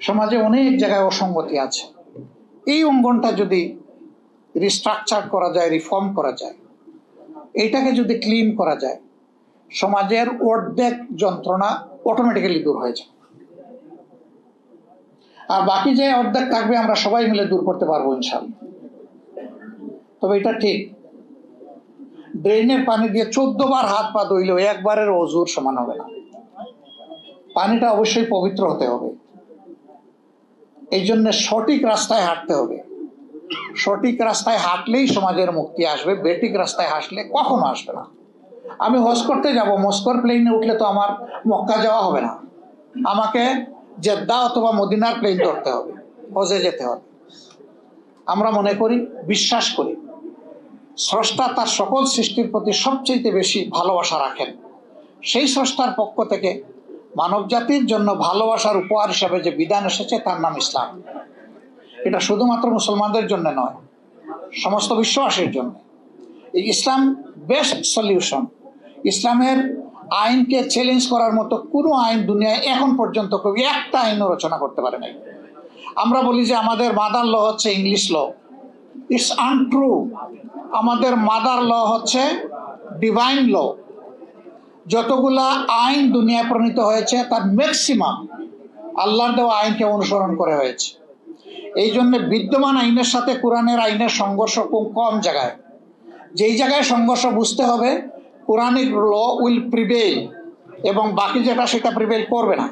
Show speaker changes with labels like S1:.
S1: সমাজে অনেক জায়গায় অসঙ্গতি আছে। এই অঙ্গনটা যদি রিস্ট্রাকচার করা যায়, রিফর্ম করা যায়, এইটাকে যদি ক্লিন করা যায়, সমাজের অর্ধেক যন্ত্রণা অটোমেটিক্যালি দূর হয়ে যায়। আর বাকি যে অর্ধেক থাকবে আমরা সবাই মিলে দূর করতে পারবো ইনশাআল্লাহ। তবে এটা ঠিক, ড্রেনের পানি দিয়ে 14 বার হাত পা ধুইলেও একবারের অজুর সমান হবে না। পানিটা অবশ্যই পবিত্র হতে হবে। এই জন্য সঠিক রাস্তায় হাঁটতে হবে। সঠিক রাস্তায় হাঁটলেই সমাজের মুক্তি আসবে, বেঠিক রাস্তায় হাঁটলে কখনো আসবে না। আমি হজ করতে যাব, মস্কোর প্লেনে উঠলে তো আমার মক্কা যাওয়া হবে না, আমাকে জেদ্দা অথবা মদিনার প্লেন ধরতে হবে, হজে যেতে হবে। আমরা মনে করি, বিশ্বাস করি, স্রষ্টা তার সকল সৃষ্টির প্রতি সবচেয়ে বেশি ভালোবাসা রাখেন। সেই স্রষ্টার পক্ষ থেকে মানব জাতির জন্য ভালোবাসার উপহার হিসাবে যে বিধান এসেছে তার নাম ইসলাম। এটা শুধুমাত্র মুসলমানদের জন্য নয়, সমস্ত বিশ্ববাসীর জন্য। এই ইসলাম বেস্ট সলিউশন। ইসলামের আইনকে চ্যালেঞ্জ করার মতো কোনো আইন দুনিয়ায় এখন পর্যন্ত কেউ একটা আইনও রচনা করতে পারে নাই। আমরা বলি যে আমাদের মাদার ল হচ্ছে ইংলিশ ল। It's untrue. আমাদের মাদার ল হচ্ছে ডিভাইন ল। যতগুলা আইন দুনিয়ায় প্রণীত হয়েছে তার ম্যাক্সিমাম আল্লাহর দেওয়া আইনকে অনুসরণ করে হয়েছে। এই জন্য বিদ্যমান আইনের সাথে কোরআনের আইনের সংঘর্ষ খুব কম জায়গায়। যেই জায়গায় সংঘর্ষ বুঝতে হবে, কোরআনিক ল উইল প্রিভেইল, এবং বাকি যেটা সেটা প্রিভেইল করবে না।